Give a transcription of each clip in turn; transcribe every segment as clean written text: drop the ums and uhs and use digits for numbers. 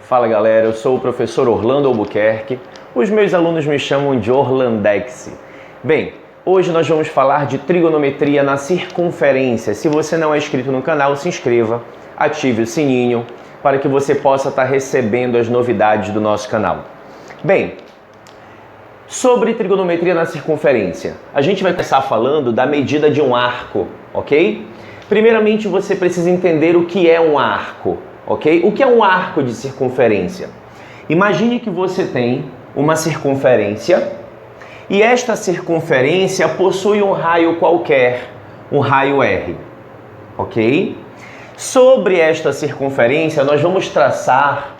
Fala galera, eu sou o professor Orlando Albuquerque. Os meus alunos me chamam de Orlandex. Bem, hoje nós vamos falar de trigonometria na circunferência. Se você não é inscrito no canal, se inscreva, ative o sininho para que você possa estar recebendo as novidades do nosso canal. Bem, sobre trigonometria na circunferência, a gente vai começar falando da medida de um arco, ok? Primeiramente, você precisa entender o que é um arco, ok? O que é um arco de circunferência? Imagine que você tem uma circunferência e esta circunferência possui um raio qualquer, um raio R, ok? Sobre esta circunferência, nós vamos traçar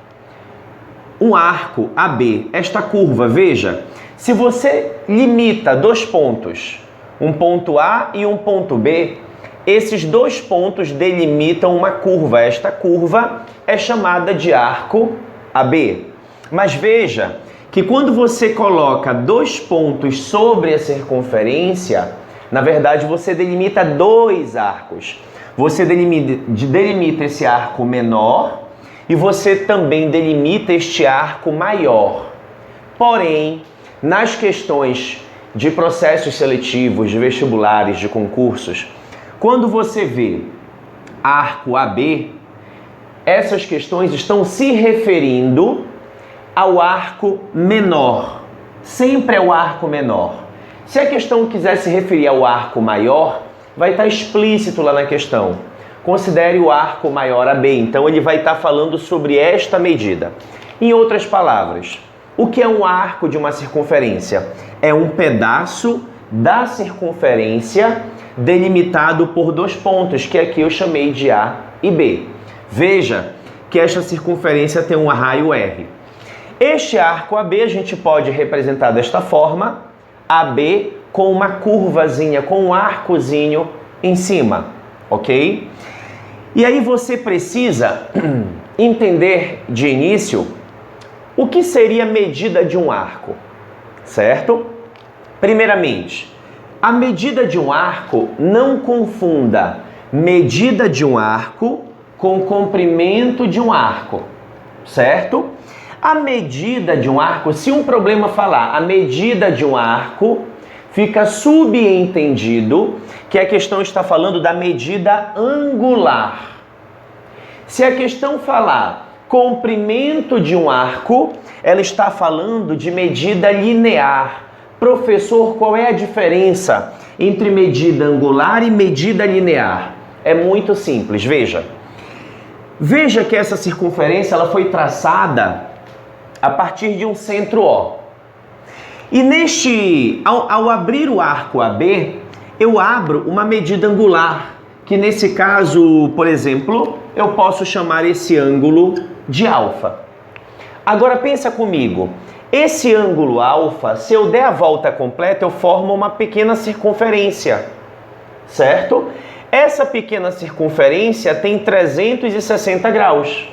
um arco AB, esta curva, veja, se você limita dois pontos, um ponto A e um ponto B, esses dois pontos delimitam uma curva. Esta curva é chamada de arco AB. Mas veja que quando você coloca dois pontos sobre a circunferência, na verdade você delimita dois arcos. Você delimita esse arco menor e você também delimita este arco maior. Porém, nas questões de processos seletivos, de vestibulares, de concursos, quando você vê arco AB, essas questões estão se referindo ao arco menor. Sempre é o arco menor. Se a questão quiser se referir ao arco maior, vai estar explícito lá na questão. Considere o arco maior AB. Então, ele vai estar falando sobre esta medida. Em outras palavras, o que é um arco de uma circunferência? É um pedaço da circunferência delimitado por dois pontos, que aqui eu chamei de A e B. Veja que esta circunferência tem um raio R. Este arco AB a gente pode representar desta forma, AB com uma curvazinha, com um arcozinho em cima, ok? E aí você precisa entender de início o que seria a medida de um arco, certo? Primeiramente, a medida de um arco, não confunda medida de um arco com comprimento de um arco, certo? A medida de um arco, se um problema falar a medida de um arco, fica subentendido que a questão está falando da medida angular. Se a questão falar comprimento de um arco, ela está falando de medida linear. Professor, qual é a diferença entre medida angular e medida linear? É muito simples, veja. Veja que essa circunferência ela foi traçada a partir de um centro O. E ao abrir o arco AB, eu abro uma medida angular, que nesse caso, por exemplo, eu posso chamar esse ângulo de alfa. Agora pensa comigo. Esse ângulo alfa, se eu der a volta completa, eu formo uma pequena circunferência, certo? Essa pequena circunferência tem 360 graus.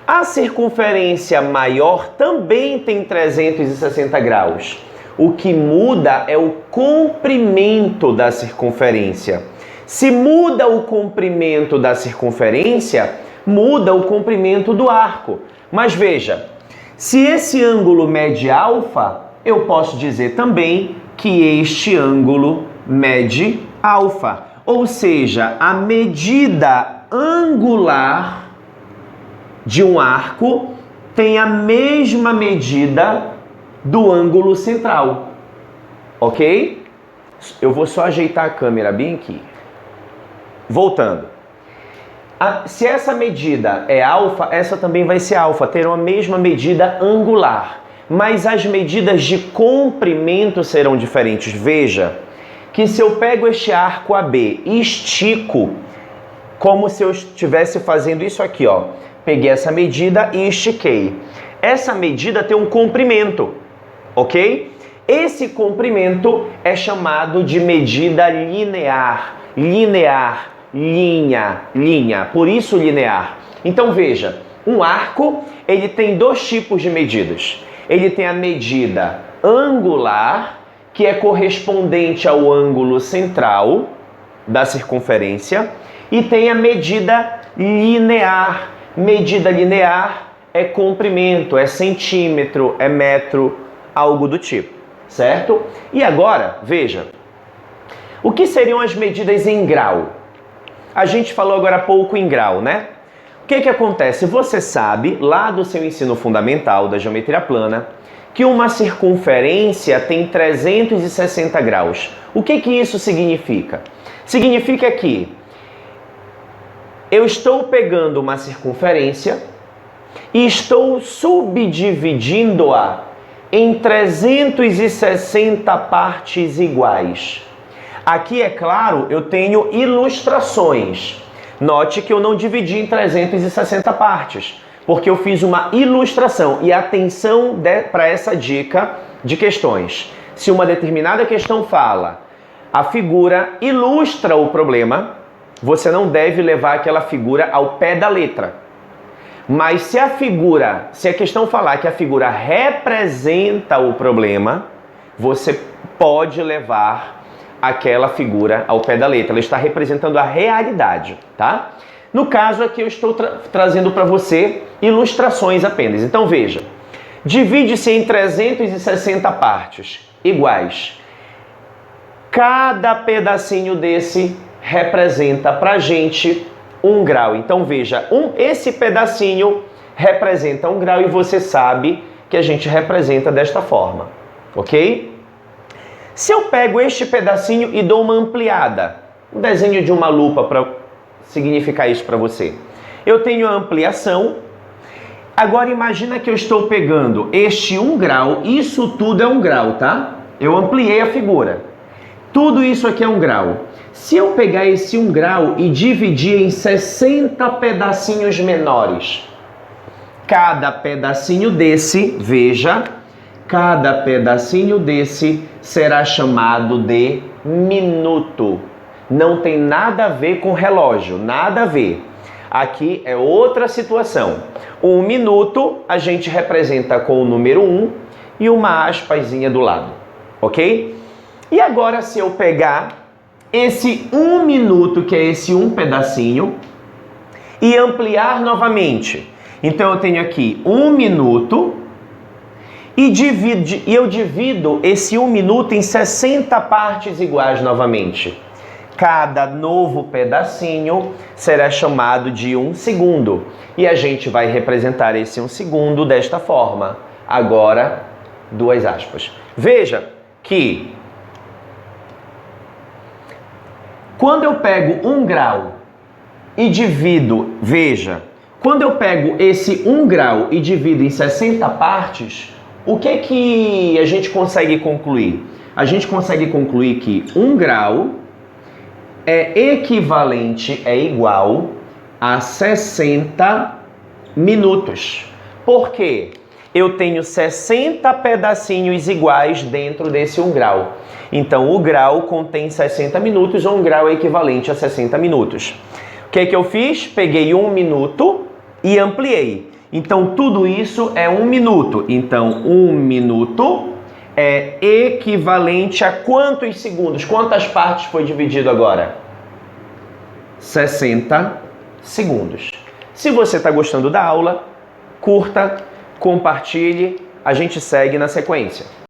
A circunferência maior também tem 360 graus. O que muda é o comprimento da circunferência. Se muda o comprimento da circunferência, muda o comprimento do arco. Mas veja, se esse ângulo mede alfa, eu posso dizer também que este ângulo mede alfa. Ou seja, a medida angular de um arco tem a mesma medida do ângulo central. Ok? Eu vou só ajeitar a câmera bem aqui. Voltando. Se essa medida é alfa, essa também vai ser alfa, terão a mesma medida angular. Mas as medidas de comprimento serão diferentes. Veja que se eu pego este arco AB e estico, como se eu estivesse fazendo isso aqui, ó. Peguei essa medida e estiquei. Essa medida tem um comprimento, ok? Esse comprimento é chamado de medida linear. Linear. Linha, por isso linear. Então veja, um arco, ele tem dois tipos de medidas. Ele tem a medida angular, que é correspondente ao ângulo central da circunferência, e tem a medida linear. Medida linear é comprimento, é centímetro, é metro, algo do tipo, certo? E agora, veja, o que seriam as medidas em grau? A gente falou agora há pouco em grau, né? O que acontece? Você sabe, lá do seu ensino fundamental da geometria plana, que uma circunferência tem 360 graus. O que isso significa? Significa que eu estou pegando uma circunferência e estou subdividindo-a em 360 partes iguais. Aqui, é claro, eu tenho ilustrações. Note que eu não dividi em 360 partes, porque eu fiz uma ilustração. E atenção para essa dica de questões. Se uma determinada questão fala, a figura ilustra o problema, você não deve levar aquela figura ao pé da letra. Mas se a questão falar que a figura representa o problema, você pode levar aquela figura ao pé da letra. Ela está representando a realidade, tá? No caso aqui eu estou trazendo para você ilustrações apenas. Então veja, divide-se em 360 partes iguais. Cada pedacinho desse representa pra gente 1 grau. Então veja, esse pedacinho representa 1 grau e você sabe que a gente representa desta forma, ok? Se eu pego este pedacinho e dou uma ampliada, um desenho de uma lupa para significar isso para você. Eu tenho a ampliação. Agora imagina que eu estou pegando este 1 grau, isso tudo é 1 grau, tá? Eu ampliei a figura. Tudo isso aqui é 1 grau. Se eu pegar esse 1 grau e dividir em 60 pedacinhos menores, cada pedacinho desse, veja, cada pedacinho desse será chamado de minuto. Não tem nada a ver com relógio, nada a ver. Aqui é outra situação. 1 minuto a gente representa com o número 1 e uma aspazinha do lado, ok? E agora se eu pegar esse 1 minuto, que é esse um pedacinho, e ampliar novamente. Então eu tenho aqui 1 minuto e eu divido esse 1 minuto em 60 partes iguais novamente. Cada novo pedacinho será chamado de 1 segundo. E a gente vai representar esse 1 segundo desta forma. Agora, 2 aspas. Veja que quando eu pego 1 grau e divido, veja, quando eu pego esse 1 grau e divido em 60 partes, o que a gente consegue concluir? A gente consegue concluir que 1 grau é equivalente, é igual a 60 minutos. Por quê? Eu tenho 60 pedacinhos iguais dentro desse 1 grau. Então, o grau contém 60 minutos, ou 1 grau é equivalente a 60 minutos. O que eu fiz? Peguei 1 minuto e ampliei. Então, tudo isso é 1 minuto. Então, 1 minuto é equivalente a quantos segundos? Quantas partes foi dividido agora? 60 segundos. Se você está gostando da aula, curta, compartilhe, a gente segue na sequência.